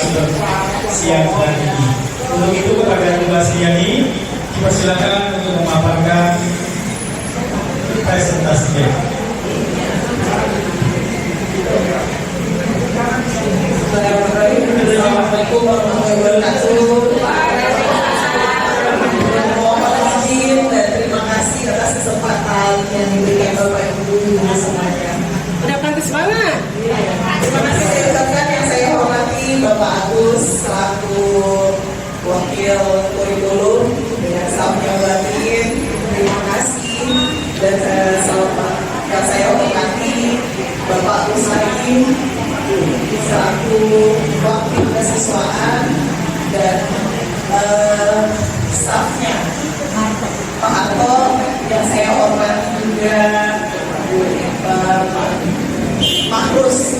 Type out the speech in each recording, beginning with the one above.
sudah siap hari ini. Untuk itu kepada Mbak Sriani, dipersilakan untuk memaparkan presentasinya. Assalamualaikum warahmatullahi wabarakatuh. Mohon izin dan terima kasih atas kesempatan yang diberikan Bapak Ibu semuanya. Udah pantas banget. Terima kasih saya ucapkan yang saya hormati Bapak Agus selaku Wakil Kurikulum dengan stafnya Batin. Terima kasih dan yang saya hormati Bapak Usai selaku wakil kesiswaan dan stafnya Pak Harto yang saya hormati juga Pak Mahrus.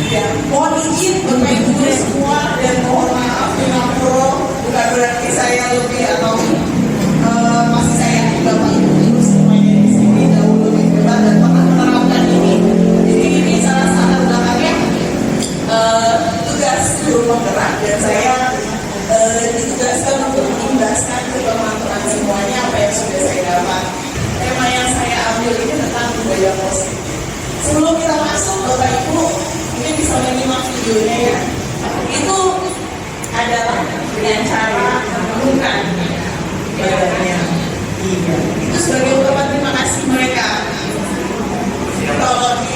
Ya, mohon izin Bapak Ibu semua dan mohon maaf Singapura, bukan berarti saya lebih atau masih saya Bapak Ibu semuanya di sini dahulu dikenal dan pernah menerapkan ini. Jadi ini salah satu belakangnya tugas guru penggerak dan saya ditugaskan untuk menjelaskan ke teman-teman semuanya apa yang sudah saya dapat. Tema yang saya ambil ini tentang budaya positif. Sebelum kita masuk, Bapak Ibu mungkin bisa menyimak videonya ya. Itu adalah dengan cara menurunkan badannya. Iya. Itu sebagai ungkapan terima kasih mereka. Kalau di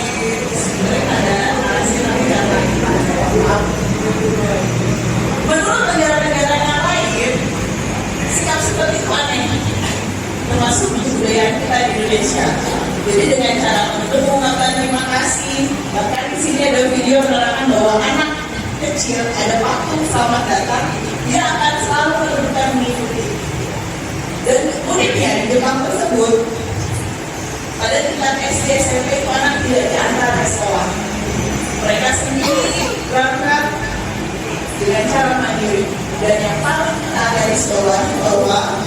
mereka ada narasi-narasi menurut negara-negara yang lain, sikap seperti itu aneh, termasuk budaya kita di Indonesia. Jadi dengan cara mengungkapkan terima kasih, bahkan di sini ada video menerangkan bahwa anak kecil ada patung selamat datang, dia akan selalu menunjukkan mengikuti. Dan uniknya di Jepang tersebut, pada tingkat SD SMP itu anak tidak diantar ke sekolah. Mereka sendiri berangkat dengan cara mandiri. Dan yang paling kita dari sekolah bahwa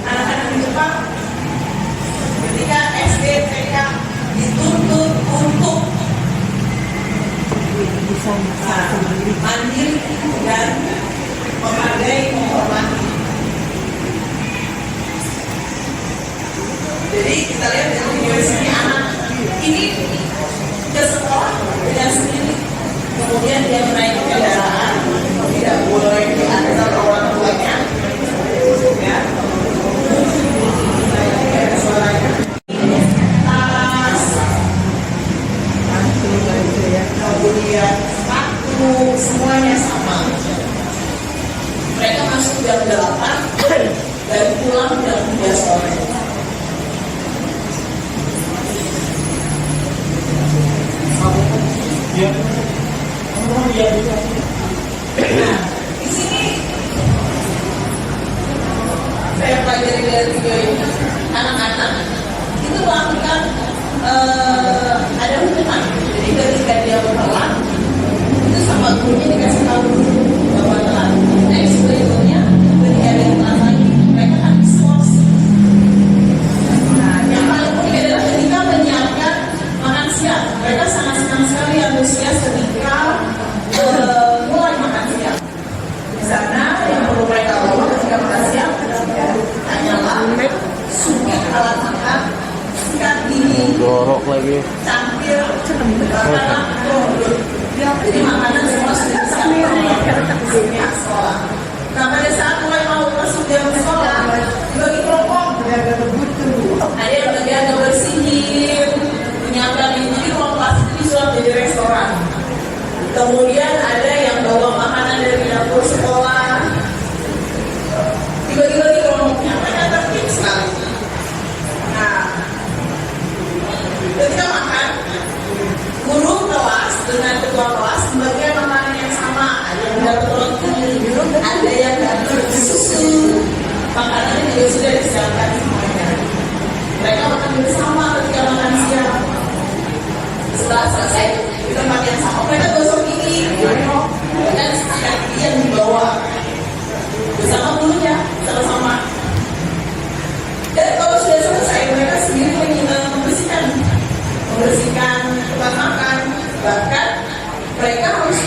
anak-anak di Jepang ketika SD TK dituntut untuk mandiri dan menghargai, menghormati. Jadi kita lihat dari video sini anak ini ke sekolah dengan sendiri, kemudian dia menaiki kendaraan, tidak boleh diantar orang tuanya, ya. Suaranya. Kemudian waktu semuanya sama. Mereka masuk jam 8 dan pulang jam 3 sore. Ya. Nah, di sini saya pelajari dari video ini, anak-anak itu melakukan ada hukuman. Jadi ketika dia bertelat, itu sama gurunya dikasih tahu bahwa telat. Next berikutnya, ketika dia telat lagi, mereka akan diskors. Nah, yang paling unik adalah ketika menyiapkan makan siang. Mereka sangat senang sekali antusias ketika mulai makan siang. Di sana yang perlu mereka bawa ketika makan siang hanyalah suket alat makan, sikat gigi, dorok lagi, cangkir, makanan, produk. Jadi makanan semua sudah disiapkan di sekolah. Nah, pada saat mulai mau masuk jam sekolah, dibagi kelompok. Ada yang bagian bersihin, menyiapkan ini. Jadi kelompok itu disulap jadi restoran. Kemudian ada yang bawa makanan dari dapur sekolah. Dibagi-bagi kelompoknya, mereka tertib sekali. Nah, ketika makan, guru kelas dengan ketua kelas membagikan makanan yang sama. Ada yang dapat roti, ada yang dapat susu. Makanannya juga sudah disiapkan semuanya. Mereka makan bersama ketika makan siang. Setelah selesai di tempat yang sama, mereka gosok gigi dan sikat gigi yang dibawa bersama gurunya sama-sama. Dan kalau sudah selesai, mereka sendiri membersihkan tempat makan. Bahkan mereka harus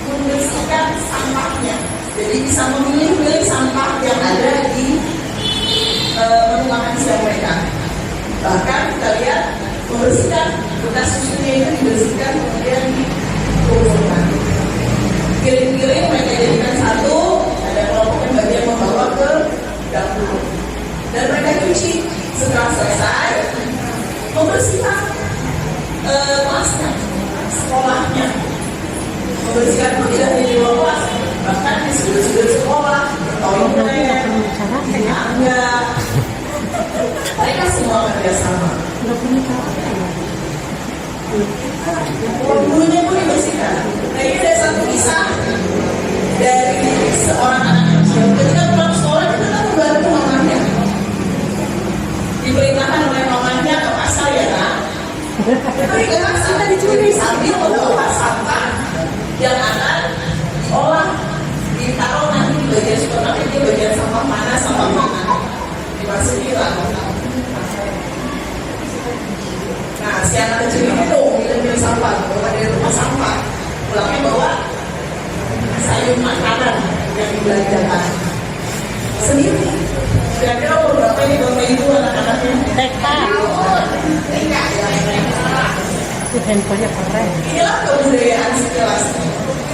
membersihkan sampahnya. Jadi bisa memilih sampah yang ada di menu makan siang mereka. Bahkan kita lihat membersihkan bekas susunya itu dibersihkan kemudian dikumpulkan. Piring-piring mereka jadikan satu, ada kelompok yang bagian membawa ke dapur. Dan mereka cuci setelah selesai membersihkan kelasnya, sekolahnya. Membersihkan itu tidak hanya di luar kelas, bahkan di sudut-sudut sekolah, toilet, tangga. Mereka semua kerjasama. Gurunya pun dibersihkan. Nah, ini ada satu kisah dari seorang anak kecil. Ketika pulang sekolah, kita kan membantu mamanya. Diperintahkan oleh mamanya ke pasar ya, nak. Diperintahkan sampai dicuri sambil membawa sampah yang akan diolah, ditaruh nanti di bagian supermarket, di bagian sampah mana, sampah mana, dimasuki lah. Nah, si anak kecil ini tuh milih sampah, bawa dari rumah sampah, pulangnya bawa sayur makanan yang dibelanjakan sendiri. Kira-kira berapa ini bapak ibu anak-anaknya? TK. TK ya. Itu handphonenya keren. Inilah kebudayaan sekelas.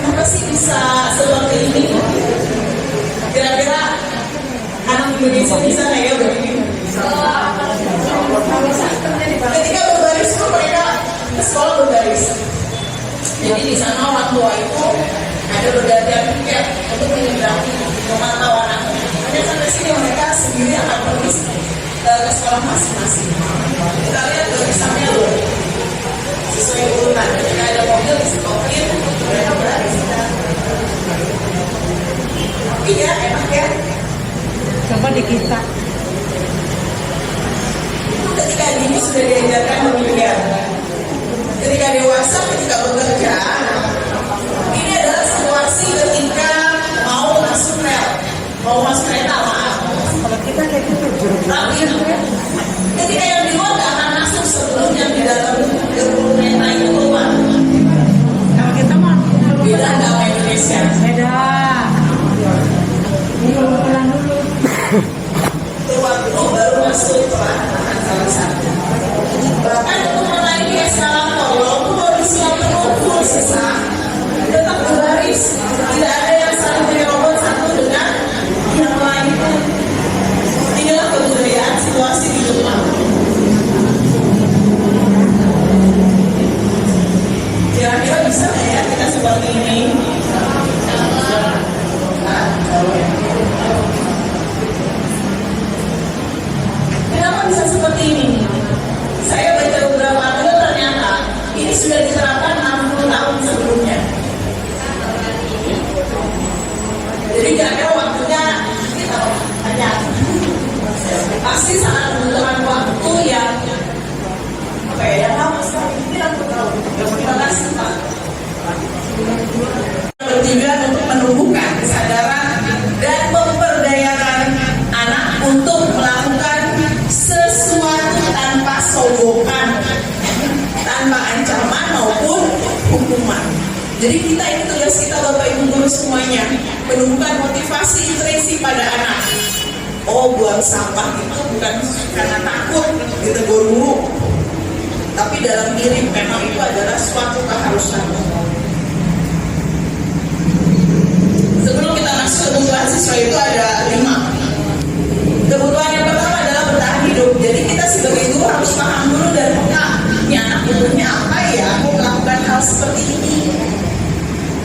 Kenapa sih bisa seperti ini? Kira-kira anak Indonesia bisa nggak ya begini? Ketika berbaris itu mereka ke sekolah berbaris. Jadi di sana orang tua itu ada bergantian tiket untuk menyeberangi memantau anaknya. Hanya sampai sini mereka sendiri akan pergi ke sekolah masing-masing. Kita lihat tulisannya loh, sesuai urutan. Ketika ada mobil di stopin, mereka berbaris. Iya, enak ya. Coba di kita. Ketika dini sudah diajarkan memilih. Ketika dewasa, ketika bekerja, ini adalah situasi ketika mau masuk rel, mau masuk kereta, maaf. Kalau kita kayak gitu, Tapi ketika yang di luar nggak akan masuk sebelum yang di dalam gerbong kereta itu keluar. kalau kita mah Beda nggak sama Indonesia? beda. Ini kalau pulang dulu. Keluar dulu baru masuk perlahan-lahan salah satu. Bahkan untuk menaiki eskalator, walaupun baru disiapkan full sesak, tetap berbaris. Tidak ada yang saling menyerobot satu dengan yang lain. Inilah kebudayaan situasi di Jepang. Kira-kira bisa nggak ya kita seperti ini? Kenapa bisa seperti ini? Saya baca beberapa artikel, ternyata ini sudah diterapkan 60 tahun sebelumnya. Jadi kira-kira waktunya kita tanya. Pasti sangat membutuhkan waktu yang yang lama sekali. Ini 60 tahun. Terima kasih Pak. Bertujuan untuk menumbuhkan kesadaran dan memperdayakan anak untuk melakukan sesuatu tanpa sogokan, tanpa ancaman maupun hukuman. Jadi kita ini tugas kita Bapak Ibu guru semuanya, menumbuhkan motivasi intrinsik pada anak. Oh, buang sampah itu bukan karena takut ditegur guru, tapi dalam diri memang itu adalah suatu keharusan. Sebelum kita masuk kebutuhan siswa itu ada 5. Kebutuhan yang pertama adalah bertahan hidup. Jadi kita sebagai guru harus paham dulu dan peka, ini anak butuhnya apa ya, aku melakukan hal seperti ini.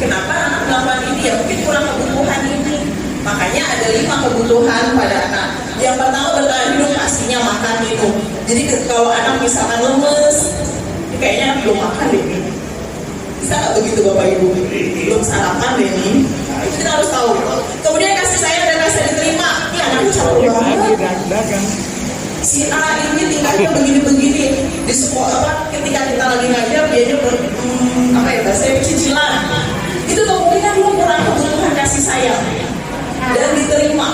Kenapa anak melakukan ini ya? Mungkin kurang kebutuhan ini. Makanya ada 5 kebutuhan pada anak. Yang pertama bertahan hidup, pastinya makan minum. Jadi kalau anak misalkan lemes, kayaknya belum makan deh. Bisa nggak begitu Bapak Ibu? Belum sarapan deh ini. Nah, itu kita harus tahu. Kemudian kasih sayang dan rasa diterima. Ini anaknya capek banget. Si A ini tingkahnya begini-begini di sekolah. Ketika kita lagi ngajar, dia bahasanya cicilan. Itu kemungkinan dia kurang kebutuhan kasih sayang dan diterima.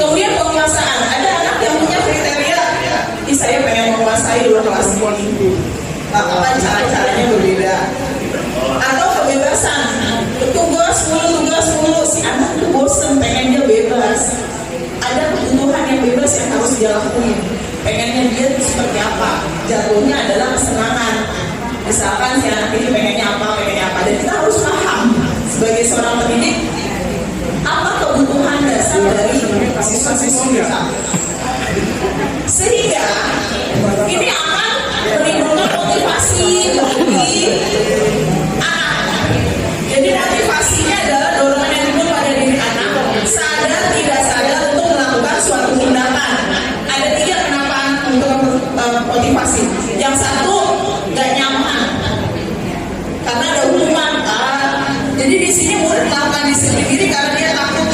Kemudian penguasaan. Ada anak yang punya kriteria, ini saya pengen menguasai dulu kelas ini. Apa cara-caranya berbeda. Atau kebebasan. jatuhnya adalah kesenangan. Misalkan si anak ini pengennya apa, dan kita harus paham sebagai seorang pendidik apa kebutuhan dasar dari siswa-siswa kita, sehingga ini akan menimbulkan motivasi bagi anak. Jadi motivasinya adalah dorongan yang timbul pada diri anak, sadar tidak sadar untuk melakukan suatu tindakan. Ada 3 kenapa untuk motivasi. Yang satu, gak nyaman karena ada hukuman. Jadi di sini murid melakukan disiplin diri karena dia takut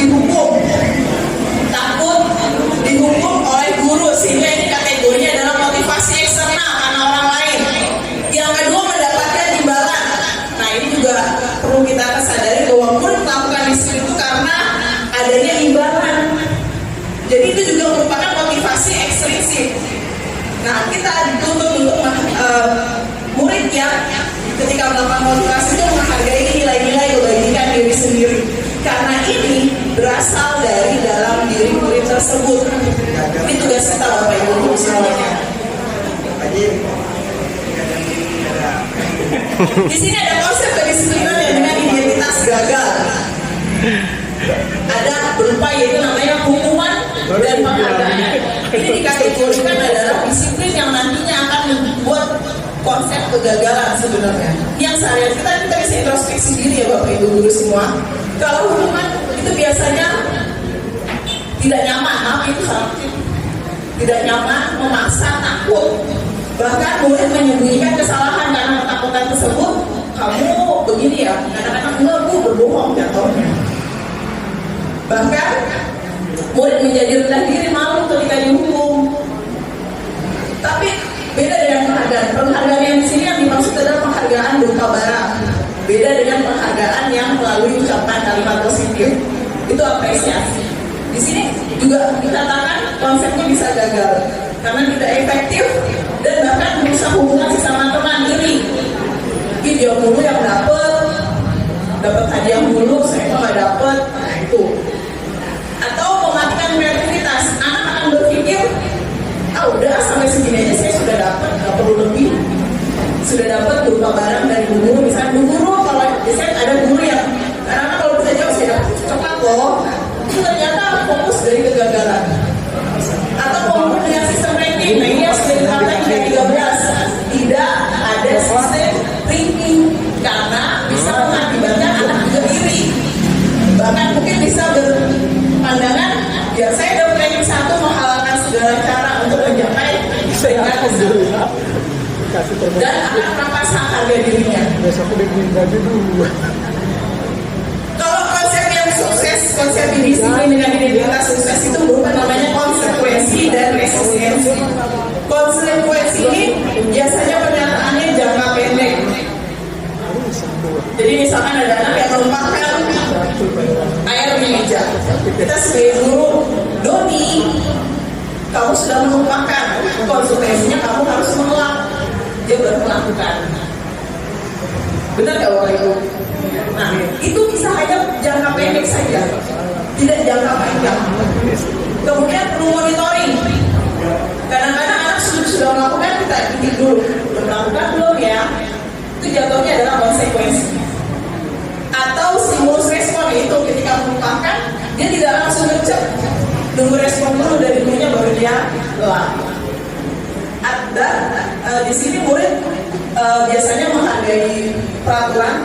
dihukum oleh guru, sehingga ini kategorinya adalah motivasi eksternal karena orang lain. Yang kedua, mendapatkan imbalan. Nah, ini juga perlu kita sadari bahwa murid melakukan disiplin itu karena adanya imbalan. Jadi itu juga merupakan motivasi ekstrinsik. Nah, kita dituntut untuk murid yang ketika melakukan motivasi itu menghargai nilai-nilai kebaikan diri sendiri, karena ini berasal dari dalam diri murid tersebut. Ini tugas kita Bapak Ibu Guru semuanya. Di sini ada konsep kedisiplinan yang dengan identitas gagal. Ada berupa yaitu namanya hukuman dan penghargaan. Ini dikategorikan adalah disiplin yang nantinya akan membuat konsep kegagalan sebenarnya. Yang sehari-hari kita bisa introspeksi diri ya Bapak Ibu Guru semua. Kalau hukuman itu biasanya tidak nyaman, itu salah. Tidak nyaman, memaksa, takut. Bahkan murid menyembunyikan kesalahan karena ketakutan tersebut. Kamu begini ya, kadang-kadang enggak, Bu, berbohong jatuhnya. Bahkan murid menjadi rendah diri, malu ketika dihukum. Tapi beda dengan penghargaan. Penghargaan yang di sini yang dimaksud adalah penghargaan berupa barang. Beda dengan penghargaan yang melalui ucapan kalimat positif. Itu apresiasi. Di sini juga dikatakan konsepnya bisa gagal karena tidak efektif dan bahkan merusak hubungan sesama teman. Iri. Mungkin dia mulu yang dapat hadiah mulu, saya nggak dapat. Nah itu. Atau mematikan kreativitas. Anak akan berpikir, udah sampai segini aja saya sudah dapat, nggak perlu lebih. Sudah dapat berupa barang dari guru, misalnya guru kalau biasanya ada guru yang karena kalau bisa jawab saya dapat cepat loh, itu ternyata fokus dari kegagalan. Atau komputer dengan sistem ranking, nah ini yang sudah diterapkan di 13, tidak ada sistem ranking karena bisa mengakibatkan anak juga iri, bahkan mungkin bisa berpandangan ya saya dapat ranking 1 menghalalkan segala cara untuk mencapai dan akan merampas harga dirinya. Kalau konsep yang sukses, konsep disiplin dengan identitas sukses itu berupa namanya konsekuensi dan resistensi. Konsekuensi ini biasanya penyataannya jangka pendek. Jadi misalkan ada anak yang melupakan air di meja, kita sebagai guru, Doni, kamu sudah melupakan, konsekuensinya kamu harus mengulang. Dia baru melakukan. Benar gak Bapak Ibu? Nah, itu bisa hanya jangka pendek saja, tidak jangka panjang. Kemudian perlu monitoring. Kadang-kadang anak sudah melakukan, kita bikin dulu. Sudah melakukan belum ya? Itu jatuhnya adalah konsekuensi. Atau stimulus respon, itu ketika melupakan, dia tidak langsung gercep. Tunggu respon dulu dari gurunya baru dia lakukan. Ada di sini murid biasanya menghargai peraturan,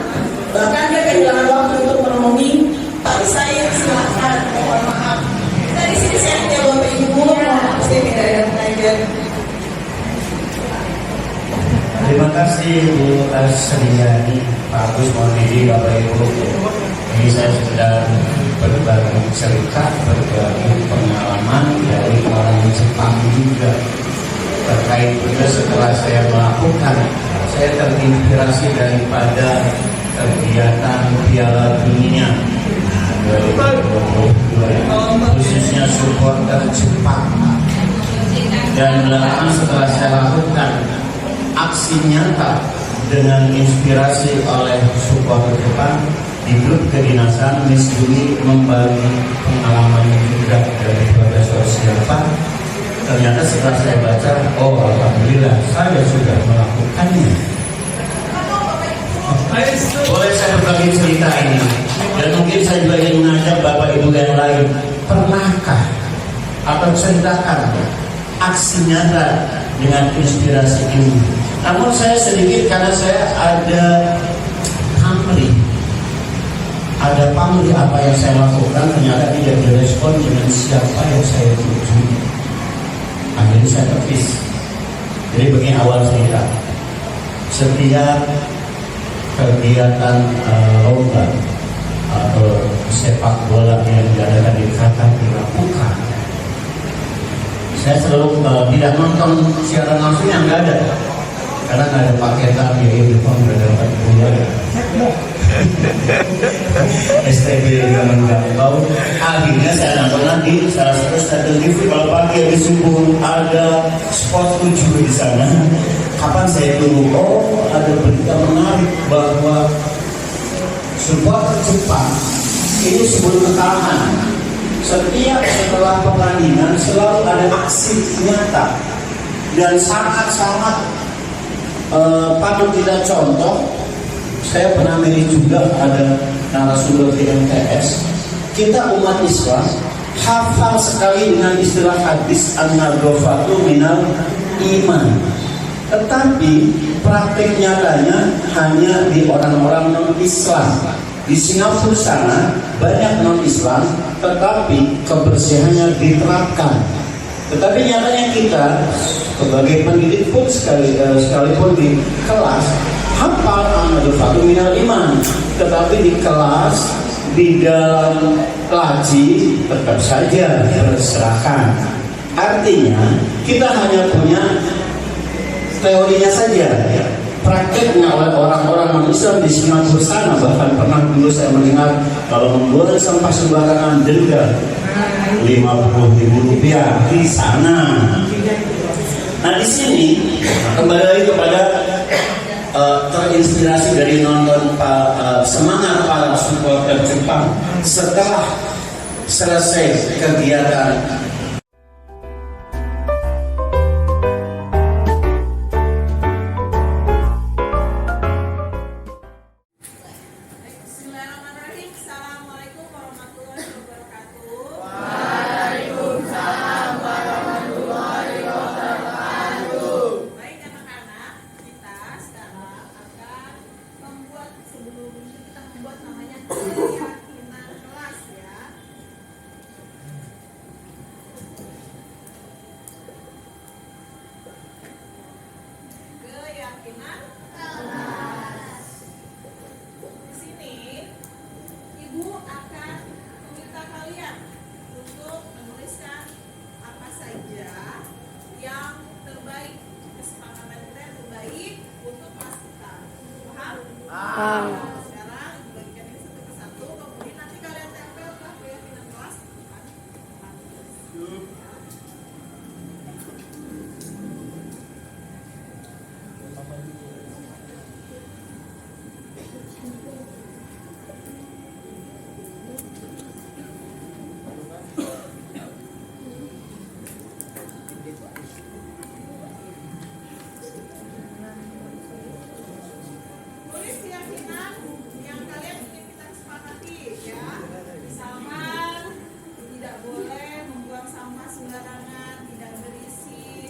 bahkan dia kehilangan waktu untuk menemui Pak saya silakan, mohon maaf. Kita di sini saya tidak Bapak Ibu, pasti tidak ada pengajar. Terima kasih Bu Asriani, Pak Agus Mohidi, Bapak Ibu. Ini saya sudah berbagi cerita, berbagi pengalaman dari orang Jepang juga. Terkait juga setelah saya melakukan, saya terinspirasi daripada kegiatan Piala Dunia 2022, khususnya supporter Jepang. Dan belakangan setelah saya lakukan aksi nyata dengan inspirasi oleh supporter Jepang di grup kedinasan, Miss Juni membagi pengalaman juga dari Profesor Silva ternyata setelah saya baca, oh alhamdulillah saya sudah melakukannya. Boleh saya berbagi cerita ini, dan mungkin saya juga ingin mengajak Bapak Ibu yang lain, pernahkah atau ceritakan aksi nyata dengan inspirasi ini? Namun saya sedikit karena saya ada pamrih apa yang saya lakukan, ternyata tidak direspon dengan siapa yang saya tuju. Akhirnya saya tepis. Jadi begini awal cerita. Setiap kegiatan lomba atau sepak bola yang diadakan di Qatar dilakukan, saya selalu tidak nonton siaran langsung yang nggak ada, karena nggak ada paketan ya itu pun nggak dapat punya STB zaman gampang. Akhirnya saya nonton lagi salah satu stasiun TV kalau pagi habis subuh ada spot 7 di sana. Kapan saya tunggu? Oh, ada berita menarik bahwa supporter Jepang ini sebelum kekalahan, setiap setelah pertandingan selalu ada aksi nyata dan sangat-sangat patut kita contoh. Saya pernah milih juga ada narasumber di MTS. Kita umat Islam hafal sekali dengan istilah hadis an-nadhafatu minal iman. Tetapi praktik nyatanya hanya di orang-orang non-Islam. Di Singapura sana banyak non-Islam, tetapi kebersihannya diterapkan. Tetapi nyatanya kita sebagai pendidik pun sekalipun di kelas hafal an-nadhafatu minal iman, tetapi di kelas, di dalam laji tetap saja berserakan. Artinya kita hanya punya teorinya saja, prakteknya oleh orang-orang non-Islam di Singapura sana. Bahkan pernah dulu saya mendengar kalau membuang sampah sembarangan denda Rp50.000 di sana. Nah di sini kembali lagi kepada terinspirasi dari nonton semangat para supporter Jepang setelah selesai kegiatan. Bismillahirrahmanirrahim. Assalamualaikum warahmatullahi wabarakatuh. Baik anak-anak, kita sekarang akan membuat namanya keyakinan kelas ya. Keyakinan kelas. Di sini Ibu akan meminta kalian untuk menuliskan apa saja yang terbaik, kesepakatan kita yang terbaik untuk kelas kita. Paham? Paham. Sekarang bagikan ini satu persatu, kemudian nanti kalian tempel ke keyakinan kelas. Tulis keyakinan yang kalian ingin kita sepakati ya. Misalkan tidak boleh membuang sampah sembarangan, tidak berisi.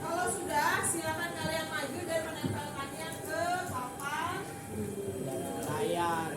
Kalau sudah, silakan kalian maju dan menempelkannya ke papan Layar.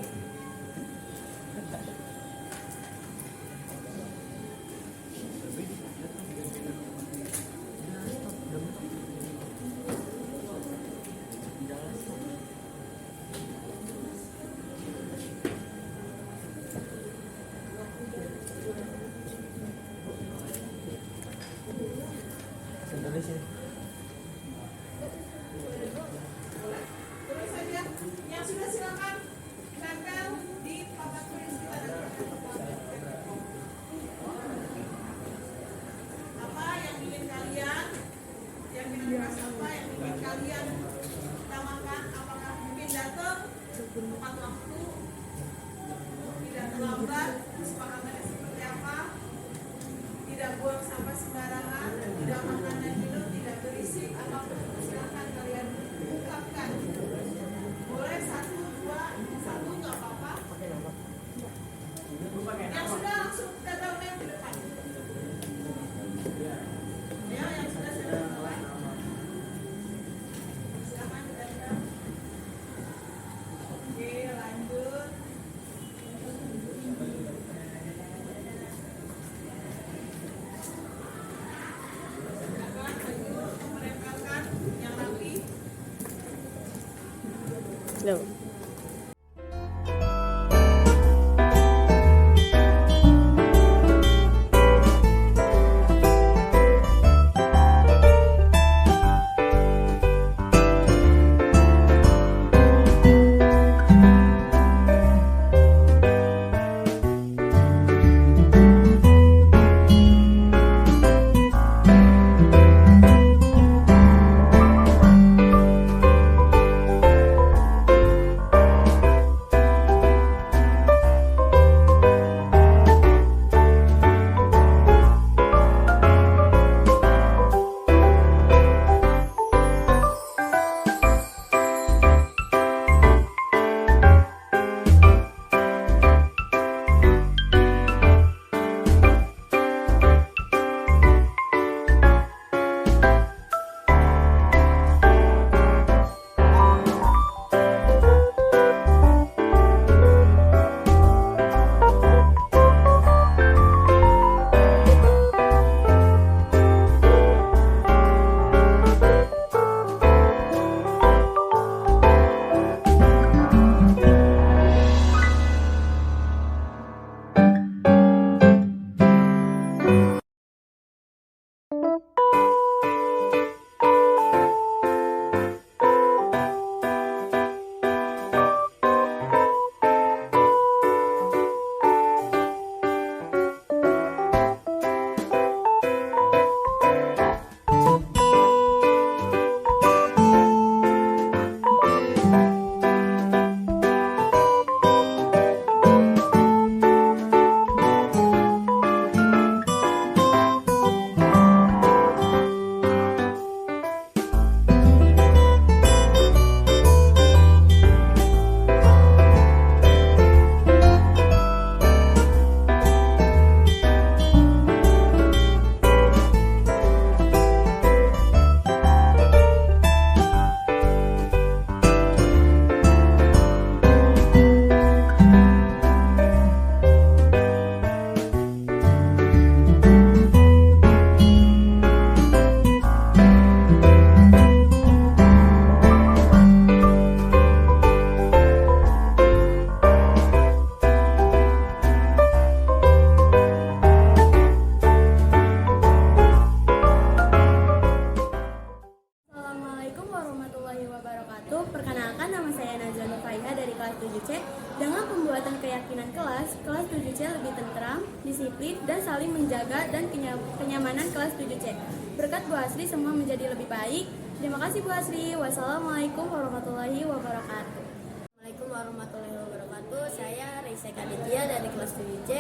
keyakinan kelas 7C lebih tentram, disiplin, dan saling menjaga dan kenyamanan kelas 7C. Berkat Bu Asri semua menjadi lebih baik. Terima kasih Bu Asri. Wassalamualaikum warahmatullahi wabarakatuh. Assalamualaikum warahmatullahi wabarakatuh. Saya Reisa Kaditya dari kelas 7C.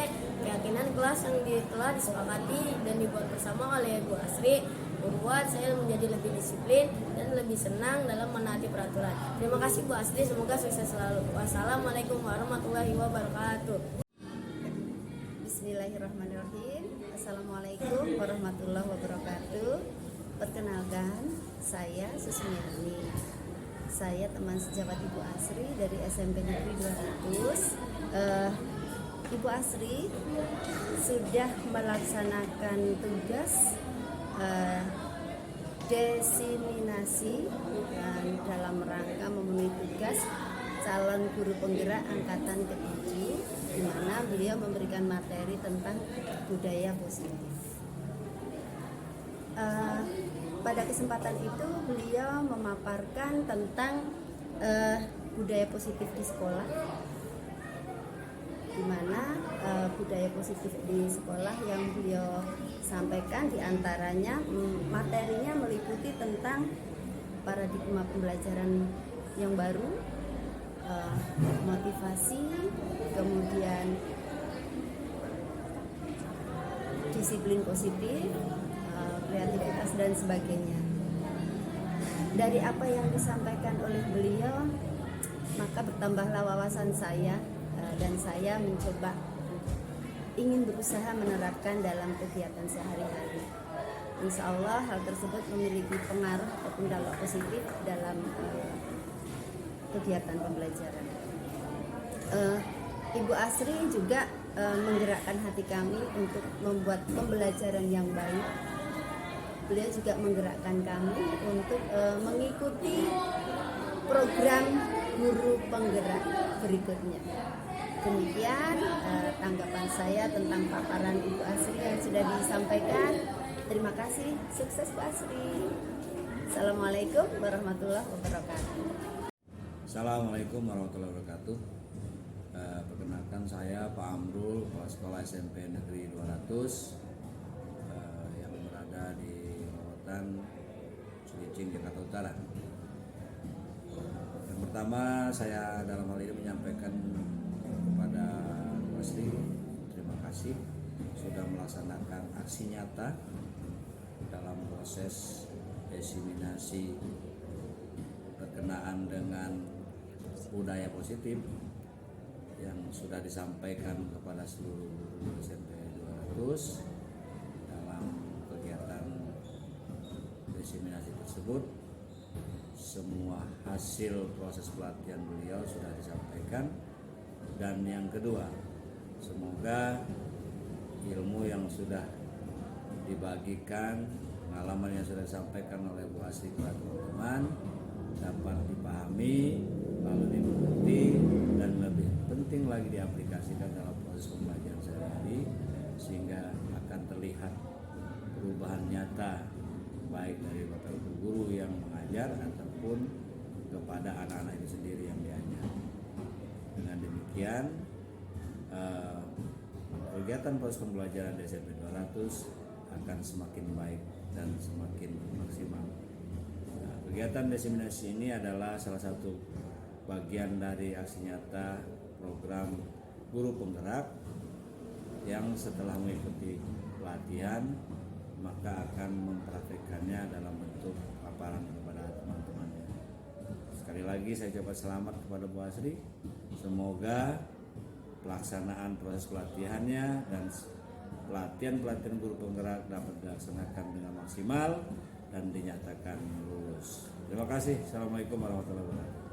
Keyakinan kelas yang telah disepakati dan dibuat bersama oleh Bu Asri membuat saya menjadi lebih disiplin dan lebih senang dalam menaati peraturan. Terima kasih Bu Asri, semoga sukses selalu. Wassalamualaikum warahmatullahi wabarakatuh. Bismillahirrahmanirrahim. Assalamualaikum warahmatullahi wabarakatuh. Perkenalkan, saya Susmiani. Saya teman sejawat Ibu Asri dari SMP Negeri 200. Ibu Asri sudah melaksanakan tugas desiminasi dan dalam rangka memenuhi tugas calon guru penggerak angkatan ke-7, di mana beliau memberikan materi tentang budaya positif. Pada kesempatan itu beliau memaparkan tentang budaya positif di sekolah, di mana budaya positif di sekolah yang beliau sampaikan diantaranya materinya meliputi tentang paradigma pembelajaran yang baru, motivasi, kemudian disiplin positif, kreativitas dan sebagainya. Dari apa yang disampaikan oleh beliau, maka bertambahlah wawasan saya dan saya mencoba ingin berusaha menerapkan dalam kegiatan sehari-hari. Insya Allah hal tersebut memiliki pengaruh ataupun dampak positif dalam kegiatan pembelajaran. Ibu Asri juga menggerakkan hati kami untuk membuat pembelajaran yang baik. Beliau juga menggerakkan kami untuk mengikuti program guru penggerak berikutnya. Demikian tanggapan saya tentang paparan Ibu Asri yang sudah disampaikan. Terima kasih, sukses Bu Asri. Assalamualaikum warahmatullahi wabarakatuh. Assalamualaikum warahmatullahi wabarakatuh. Perkenalkan saya Pak Amrul, Kepala Sekolah SMP Negeri 200 yang berada di Lawatan Cilincing, Jakarta Utara. Yang pertama, saya dalam hal ini menyampaikan kepada Bu Asri terima kasih sudah melaksanakan aksi nyata dalam proses desiminasi berkenaan dengan budaya positif yang sudah disampaikan kepada seluruh guru SMP 200 dalam kegiatan desiminasi tersebut. Semua hasil proses pelatihan beliau sudah disampaikan. Dan yang kedua, semoga ilmu yang sudah dibagikan, pengalaman yang sudah disampaikan oleh Bu Asri kepada teman-teman dapat dipahami, lalu dimengerti, dan lebih penting lagi diaplikasikan dalam proses pembelajaran sehari-hari, sehingga akan terlihat perubahan nyata baik dari Bapak Ibu guru yang mengajar ataupun kepada anak-anak itu sendiri yang diajar. Dengan demikian, kegiatan proses pembelajaran di SMP 200 akan semakin baik dan semakin maksimal. Kegiatan desiminasi ini adalah salah satu bagian dari aksi nyata program guru penggerak yang setelah mengikuti pelatihan maka akan mempraktikkannya dalam bentuk paparan kepada teman-temannya. Sekali lagi saya ucapkan selamat kepada Bu Asri. Semoga pelaksanaan proses pelatihannya dan pelatihan guru penggerak dapat dilaksanakan dengan maksimal dan dinyatakan lulus. Terima kasih. Assalamualaikum warahmatullahi wabarakatuh.